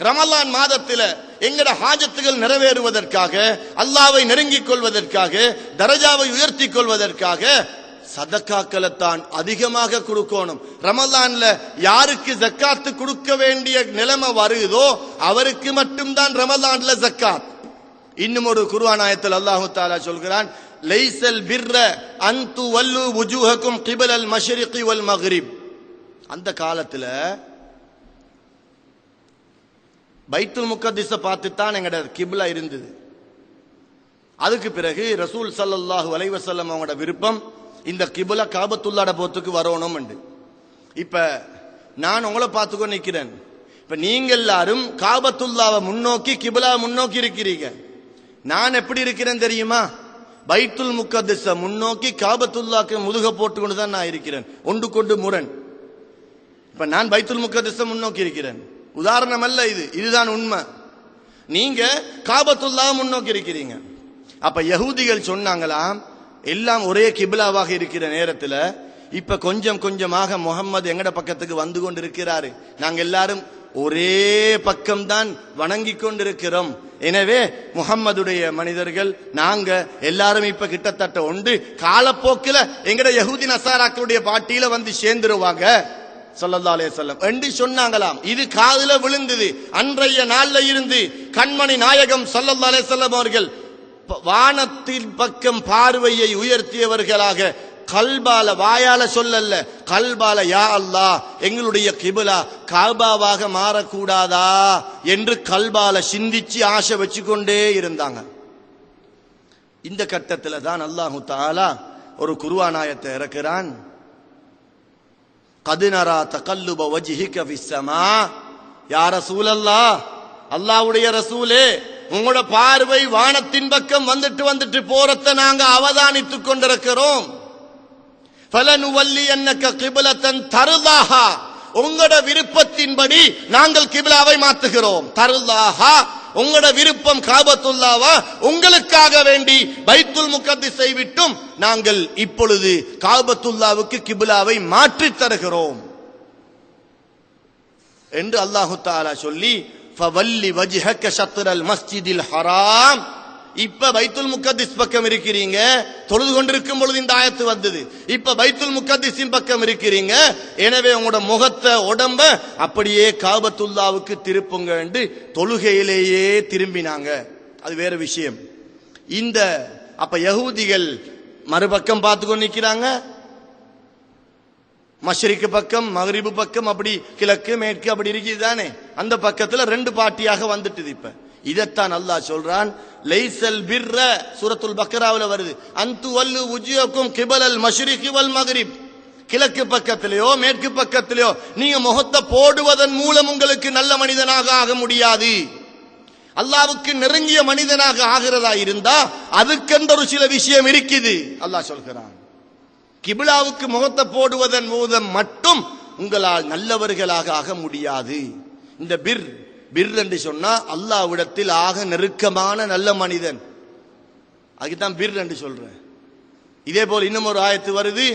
ரமலான் மாதத்துல எங்கட ஹாஜத்துகள் நிறைவேறுவதற்காக, அல்லாஹ்வை நெருங்கிக் கொள்வதற்காக, தரஜாவை உயர்த்தி கொள்வதற்காக சதக்காக்களை தான் அதிகமாக கொடுக்கணும். ரமலான்ல யாருக்கு ஜக்காத்து கொடுக்க வேண்டிய நிலைமை வருதோ அவருக்கு மட்டும்தான் ரமலான்ல ஜக்காத். இன்னும் ஒரு குர்ஆன் ஆயத்தில் அல்லாஹ் தஆலா சொல்கிறான், லைஸல் பிர்ர அன்து வல்லு வுஜூஹக்கும் கிபலல் மஷ்ரிகி வல் மக்ரிப். அந்த காலத்துல பைத்துல் முகத்திஸ பார்த்து தான் எங்கட கிப்லா இருந்தது. அதுக்கு பிறகு ரசூல் ஸல்லல்லாஹு அலைஹி வஸல்லம் அவங்களோட விருப்பம் இந்த கிப்லா காபத்துல்லாஹ் போத்துக்கு வரணும். இப்ப நான் உங்களை பார்த்துக்கோ நிக்கிறேன். இப்ப நீங்க எல்லாரும் காபத்துல்லாவை முன்னோக்கி கிப்லா முன்னோக்கி இருக்கிறீங்க. நான் எப்படி இருக்கிறேன் தெரியுமா? பைத்துல் முகத்திஸ முன்னோக்கி காபத்துல்லாஹ்க்கு முதுக போட்டுக்கொண்டு தான் நான் இருக்கிறேன். ஒன்று கொண்டு முரண். இப்ப நான் பைத்துல் முகத்திஸ முன்னோக்கி இருக்கிறேன். உதாரணம் அல்ல இது, இதுதான் உண்மை. நீங்க காபத்துல்லாஹ் முன்னோக்கி இருக்கிறீங்க. அப்ப யஹூதிகள் சொன்னாங்களாம், எல்லாம் ஒரே கிப்லாவாக இருக்கிற நேரத்தில் இப்ப கொஞ்சம் கொஞ்சமாக முகம்மது எங்கட பக்கத்துக்கு வந்து கொண்டிருக்கிறாரு. நாங்க எல்லாரும் ஒரே பக்கம்தான் வணங்கி கொண்டிருக்கிறோம். எனவே முகம்மதுடைய மனிதர்கள் நாங்க எல்லாரும் இப்ப கிட்டத்தட்ட ஒன்று காலப்போக்கில் எங்கட யஹூதி நசாராக்களுடைய பாட்டியில வந்து சேர்ந்துருவாங்க ஸல்லல்லாஹு அலைஹி வஸல்லம் என்று சொன்னாங்களாம். இது காதுல விழுந்தது. அன்றைய நாள்ல இருந்து கண்மணி நாயகம் ஸல்லல்லாஹு அலைஹி வஸல்லம் அவர்கள் வானத்தின் பக்கம் பார்வையை உயர்த்தியவர்களாக, கல்பால, வாயால சொல்லல்ல, கல்பால யா அல்லாஹ் எங்களுடைய கிப்லா காபாவாக மாறக்கூடாதா என்று கல்பால சிந்திச்சு ஆசை வச்சுக்கொண்டே இருந்தாங்க. இந்த கட்டத்தில் தான் அல்லாஹு தஆலா ஒரு குர்ஆன் ஆயத்தை இறக்குறான். கத் நரா தகல்லுப வஜ்ஹிக ஃபிஸ் ஸமா. யா ரசூலல்லாஹ், அல்லாஹ்வுடைய ரசூலே, உங்களோட பார்வை வானத்தின் பக்கம் வந்துட்டு போறத நாங்க அவதானித்துக் கொண்டிருக்கிறோம். ஃபலனுவல்லியன்னக கிப்லத்தன் தர்லாஹா, உங்களோட விருப்பத்தின்படி நாங்கள் கிப்லாவை மாற்றுகிறோம். தர்லாஹா, உங்களோட விருப்பம் காபத்துல்லாவா, உங்களுக்காக வேண்டி பைத்துல் முகத்திஸை விட்டும் நாங்கள் இப்பொழுது காபத்துல்லாவுக்கு கிப்லாவை மாற்றி தருகிறோம் என்று அல்லாஹு தஆலா சொல்லி, ஃபவல்லி வஜ்ஹக ஷத்ரல் மஸ்ஜிதில் ஹராம். இப்ப பைத்துல் முகத்திஸ் பக்கம் இருக்கிறீங்க. தொழுது கொண்டிருக்கும் பொழுது இந்த ஆயத்து வந்தது. இப்ப பைத்துல் முகத்திஸின் பக்கம் இருக்கிறீங்க. எனவே உங்களோட முகத்தை, உடம்ப அப்படியே காபத்துல்லாவுக்கு திருப்புங்க என்று தொழுகையிலேயே திரும்பினாங்க. அது வேற விஷயம். இந்த அப்ப யஹூதிகள் மறுபக்கம் பார்த்துக்கொண்டு நிற்கிறாங்க. மஷ்ரிக்கு பக்கம், மக்ரிபு பக்கம், அப்படி கிழக்கு மேற்கு அப்படி இருக்குது தானே. அந்த பக்கத்துல ரெண்டு பாட்டியாக வந்துட்டுது. இப்ப இதத்தான் அல்லாஹ் சொல்றான், லைஸல் பிர்ர, சூரத்துல் பக்ராவுல வருது, அன்து வல்லு வுஜூஹக்கும் கிபலல் மஷ்ரிகி வல் மக்ரிப். கிழக்கு பக்கத்திலேயோ மேற்கு பக்கத்திலேயோ நீங்க முகத்தை போடுவதன் மூலம் உங்களுக்கு நல்ல மனிதனாக ஆக முடியாது. அல்லாஹ்வுக்கு நெருங்கிய மனிதனாக ஆகிறதா இருந்தா அதுக்கென்ற ஒரு சில விஷயம் இருக்குது. அல்லாஹ் சொல்கிறான், கிப்லாவுக்கு முகத்தை போடுவதன் மூலம் மட்டும் உங்களால் நல்லவர்களாக ஆக முடியாது. இந்த பிர் என்று சொன்னா அல்லாஹ்விடத்தில் ஆக நெருக்கமான நல்ல மனிதன், அதுதான் பிர் என்று சொல்றேன். இதே போல் இன்னும் ஒரு ஆயத்து வருது,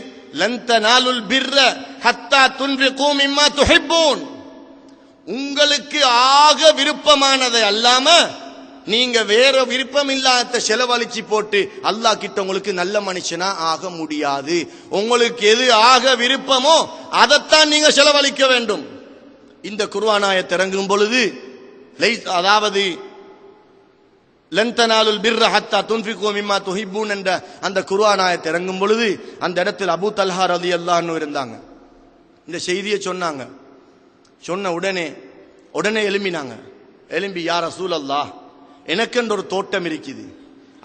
லன் தனாலுல் பிர்ர ஹத்தா துன்ஃபிகு மிம்மா துஹிப்பூன். உங்களுக்கு ஆக விருப்பமானதை அல்லாம நீங்க வேற விருப்பம் இல்லாத செலவழிச்சு போட்டு அல்லாஹ் கிட்ட உங்களுக்கு நல்ல மனுஷனா ஆக முடியாது. உங்களுக்கு எது ஆக விருப்பமோ அதைத்தான் நீங்க செலவழிக்க வேண்டும். இந்த குர்ஆன் ஆயத் இறங்கும் பொழுது, அதாவது லன் தனாலுல் பிர்ர ஹத்தா துன்ஃபிகு மிம்மா துஹிப்பூன் என்ற அந்த குர்ஆன் ஆயத் இறங்கும் பொழுது அந்த இடத்தில் அபூ தல்ஹா ரலியல்லாஹு அன்ஹு இருந்தாங்க. இந்த செய்தியை சொன்னாங்க. சொன்ன உடனே எழும்பினாங்க. எழும்பி, யா ரசூலல்லாஹ், எனக்கென்று ஒரு தோட்டம் இருக்குது.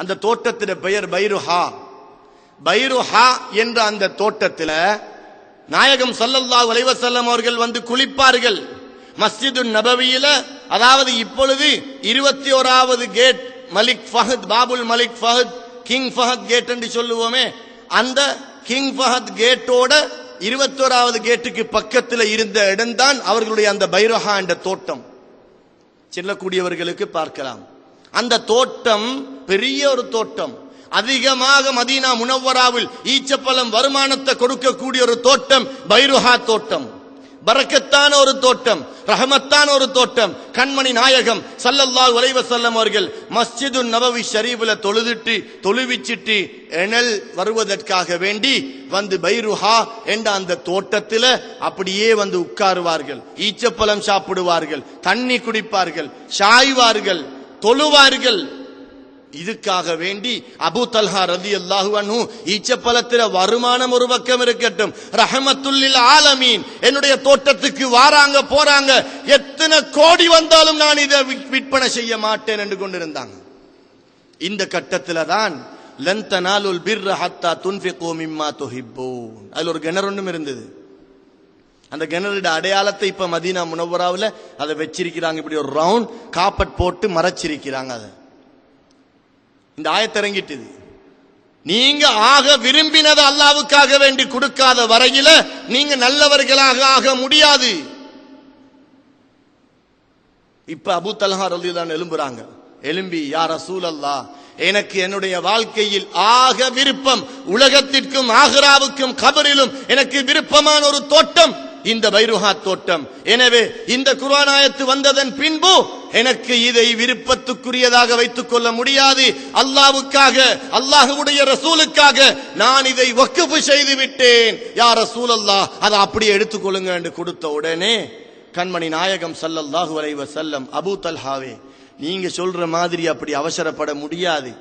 அந்த தோட்டத்தின் பெயர் பைருஹா. பைருஹா என்ற அந்த தோட்டத்தில் நாயகம் ஸல்லல்லாஹு அலைஹி வஸல்லம் அவர்கள் வந்து குளிப்பார்கள். மஸ்ஜிது நபவியில, அதாவது இப்பொழுது 21வது கேட், மலிக் ஃபஹத், பாபுல் மலிக் ஃபஹத், கிங் ஃபஹத் கேட் என்று சொல்லுவோமே, அந்த கிங் ஃபஹத் கேட்டோட 21வது கேட்டுக்கு பக்கத்தில் இருந்த இடம்தான் அவர்களுடைய அந்த பைருஹா என்ற தோட்டம். செல்லக்கூடியவர்களுக்கு பார்க்கலாம். அந்த தோட்டம் பெரிய ஒரு தோட்டம். அதிகமாக மதீனா முனவ்வராவில் ஈச்சப்பழம் வருமானத்தை கொடுக்கக்கூடிய ஒரு தோட்டம் பைருஹா தோட்டம். பரக்கத்தான ஒரு தோட்டம், ரஹமத்தான ஒரு தோட்டம். கண்மணி நாயகம் ஸல்லல்லாஹு அலைஹி வஸல்லம் அவர்கள் மஸ்ஜிதுன் நபவி ஷரீஃப்ல தொழுவிச்சிட்டு எனல் வருவதற்காக வேண்டி வந்து பைருஹா என்ற அந்த தோட்டத்தில் அப்படியே வந்து உட்காருவார்கள், ஈச்சப்பழம் சாப்பிடுவார்கள், தண்ணி குடிப்பார்கள், சாய்வார்கள், தொழுவார்கள். இதுக்காக வேண்டி அபூ தல்ஹா ரலியல்லாஹு அன்ஹு ஈச்சப்பழத்தில வருமானம் ஒரு பக்கம் இருக்கட்டும், ரஹமத்துல் லில் ஆலமீன் என்னுடைய தோட்டத்துக்கு வாராங்க போறாங்க, எத்தனை கோடி வந்தாலும் நான் இதை விற்பனை செய்ய மாட்டேன் என்று கொண்டிருந்தாங்க. இந்த கட்டத்தில் தான் லன் தனாலுல் பிர்ர ஹத்தா துன்ஃபிகு மிம்மா துஹிப்பூன், அதுல ஒரு கிணறு ஒன்றும் இருந்தது. அந்த கிணறுட அடையாளத்தை இப்ப மதீனா முனவ்வராவில் அதை வச்சிருக்கிறாங்க. இப்படி ஒரு ரவுண்ட் காப்பட் போட்டு மறைச்சிருக்கிறாங்க. அதை இந்த ஆயத்திறங்கிட்டது. நீங்க ஆக விரும்பினது அல்லாவுக்காக வேண்டி கொடுக்காத வரையில நீங்க நல்லவர்களாக ஆக முடியாது. இப்ப அபூ தல்ஹா ரலியல்லாஹு எழும்புறாங்க. எழும்பி யா ரசூலல்லாஹ், எனக்கு என்னுடைய வாழ்க்கையில் ஆக விருப்பம், உலகத்திற்கும் ஆகிராவுக்கும் கபரிலும் எனக்கு விருப்பமான ஒரு தோட்டம் இந்த பைருஹா தோட்டம். எனவே இந்த குர்ஆன் ஆயத்து வந்ததன் பின்பு எனக்கு இதை விருப்பத்துக்குரியதாக வைத்துக் கொள்ள முடியாது. அல்லாஹ்வுக்காக, அல்லாஹ்வுடைய ரசூலுக்காக நான் இதை வக்ஃப் செய்து விட்டேன். யா ரசூலல்லாஹ், அதை அப்படியே எடுத்துக்கொள்ளுங்க என்று கொடுத்த உடனே கண்மணி நாயகம் ஸல்லல்லாஹு அலைஹி வஸல்லம், அபூ தல்ஹாவே, நீங்க சொல்ற மாதிரி அப்படி அவசரப்பட முடியாது.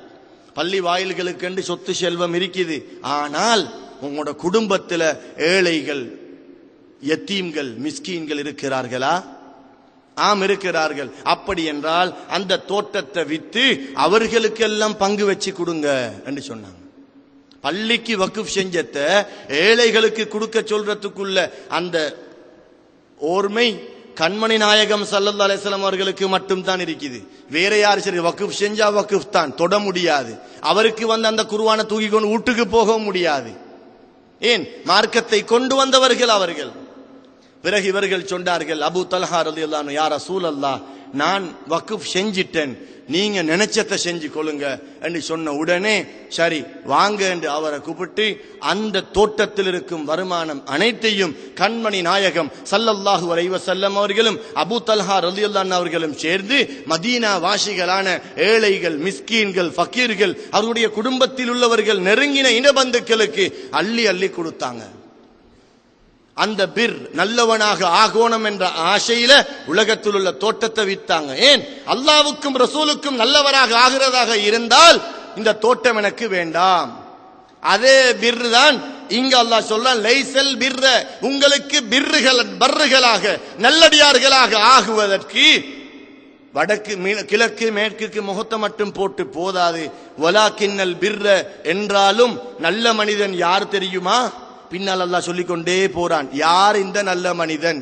பள்ளி வாயில்களுக்கு என்று சொத்து செல்வம் இருக்குது. ஆனால் உங்களோட குடும்பத்தில் ஏழைகள், யத்தீம்கள், மிஸ்கீன்கள் இருக்கிறார்களா? ஆம், இருக்கிறார்கள். அப்படி என்றால் அந்த தோட்டத்தை வித்து அவர்களுக்கெல்லாம் பங்கு வச்சு கொடுங்க என்று சொன்னாங்க. பள்ளிக்கு வக்ஃப் செஞ்சத ஏழைகளுக்கு கொடுக்க சொல்றதுக்குள்ள அந்த ஓர்மை கண்மணி நாயகம் ஸல்லல்லாஹு அலைஹி வஸல்லம் அவர்களுக்கு மட்டும் தான் இருக்குது. வேற யார் சரி வக்ஃப் செஞ்சா வக்ஃப் தான், தொட முடியாது. அவருக்கு வந்து அந்த குர்ஆனை தூக்கி கொண்டு வீட்டுக்கு போக முடியாது. ஏன்? மார்க்கத்தை கொண்டு வந்தவர்கள் அவர்கள். பிறகு இவர்கள் சொன்னார்கள், அபூ தல்ஹா ரலியல்லாஹு அன்ஹு, யா ரசூலல்லாஹ், நான் வக்ஃப் செஞ்சிட்டேன், நீங்க நினைச்சதை செஞ்சு கொள்ளுங்க என்று சொன்ன உடனே சரி வாங்க என்று அவரை கூப்பிட்டு அந்த தோட்டத்தில் இருக்கும் வருமானம் அனைத்தையும் கண்மணி நாயகம் ஸல்லல்லாஹு அலைஹி வஸல்லம் அவர்களும் அபூ தல்ஹா ரலியல்லாஹு அன்ஹு அவர்களும் சேர்ந்து மதீனா வாசிகளான ஏழைகள், மிஸ்கீன்கள், ஃபக்கீர்கள், அவருடைய குடும்பத்தில் உள்ளவர்கள், நெருங்கின இனபந்துக்களுக்கு அள்ளி அள்ளி கொடுத்தாங்க. அந்த பிர், நல்லவனாக ஆகோணம் என்ற ஆசையில உலகத்தில் உள்ள தோட்டத்தை வித்தாங்க. ஏன்? அல்லாவுக்கும் ரசூலுக்கும் நல்லவராக ஆகிறதாக இருந்தால் இந்த தோட்டம் எனக்கு வேண்டாம். அதே பிர் தான் இங்க அல்லாஹ் சொல்றான், லைசல் பிர்ர, உங்களுக்கு பர்ருகளாக நல்லடியார்களாக ஆகுவதற்கு வடக்கு கிழக்கு மேற்குக்கு முகத்தை மட்டும் போட்டு போதாது. வலாக்கின்னல் பிர்ர என்றாலும் நல்ல மனிதன் யார் தெரியுமா? பின்னால் அல்லாஹ் சொல்லிக்கொண்டே போறான். யார் இந்த நல்ல மனிதன்?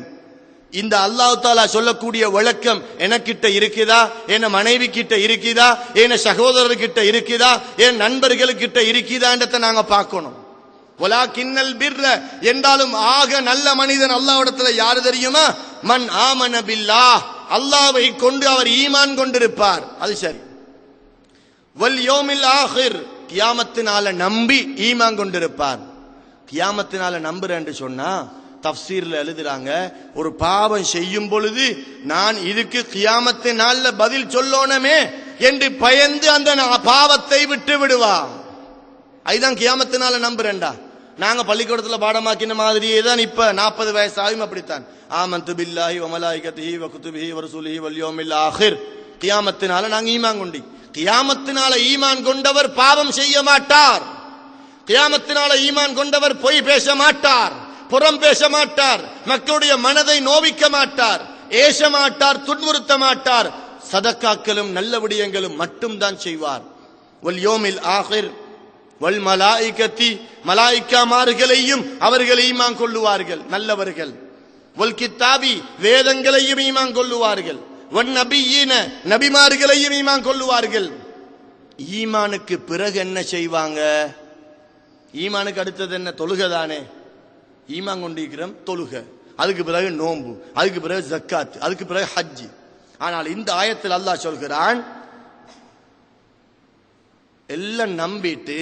இந்த அல்லாஹ் தஆலா சொல்லக்கூடிய விளக்கம் எனக்கிட்ட இருக்குதா, என் மனைவி கிட்ட இருக்குதா, என் சகோதரர்கிட்ட இருக்குதா, என் நண்பர்களுக்கிட்ட இருக்குதான்றதை நாங்க பார்க்கணும். வலாக்கின்னல் பிர்ர என்றாலும் ஆக நல்ல மனிதன் அல்லாஹ்விடத்துல யாரு தெரியுமா? மன் ஆமன பில்லாஹ், அல்லாஹ்வை கொண்டு அவர் ஈமான் கொண்டிருப்பார். அது சரி. வல் யௌமில் ஆகிர், கியாமத்தினால நம்பி ஈமான் கொண்டிருப்பார். கியாமத்தினால நம்புறேன்னு சொன்னா தஃப்சீர்ல எழுதுறாங்க, ஒரு பாவம் செய்யும் பொழுது நான் இதுக்கு கியாமத்தினால பதில் சொல்லணுமே என்று பயந்து அந்த பாவத்தை விட்டு விடுவா. அதுதான் கியாமத்தினால நம்புறேன்டா. நாங்க பள்ளிக்கூடத்துல பாடமாக்கின மாதிரியே தான் இப்ப 40 வயசு ஆகும் அப்படித்தான். ஆமன்து பில்லாஹி வ மலாயிகத்திஹி வ குதுபிஹி வ ரசூலிஹி வல் யௌமில் ஆகிர். கியாமத்தினால நாங்க ஈமான் கொண்டி. கியாமத்தினால ஈமான் கொண்டவர் பாவம் செய்ய மாட்டார். கியாமத்தினால ஈமான் கொண்டவர் பொய் பேச மாட்டார், புறம் பேச மாட்டார், மக்களுடைய மனதை நோவிக்க மாட்டார், ஏச மாட்டார், துன்புறுத்த மாட்டார். சதக்காக்களும் நல்ல விடயங்களும் மட்டும்தான் செய்வார். வல் யௌமில் ஆகிர் வல் மலாயிகத்தி, மலாயிக்காமார்களையும் அவர்கள் ஈமான் கொள்ளுவார்கள் நல்லவர்கள். வல் கித்தாபி, வேதங்களையும் ஈமான் கொள்ளுவார்கள். வன் நபியீன, நபிமார்களையும் ஈமான் கொள்ளுவார்கள். ஈமானுக்கு பிறகு என்ன செய்வாங்க? ஈமானுக்கு அடுத்தது என்ன? தொழுகதானே. ஈமான் கொண்டிருக்கிறோம், தொழுக, அதுக்கு பிறகு நோன்பு, அதுக்கு பிறகு ஜக்காத், அதுக்கு பிறகு ஹஜ். ஆனால் இந்த ஆயத்தில் அல்லாஹ் சொல்கிறான், எல்லாம் நம்பிட்டு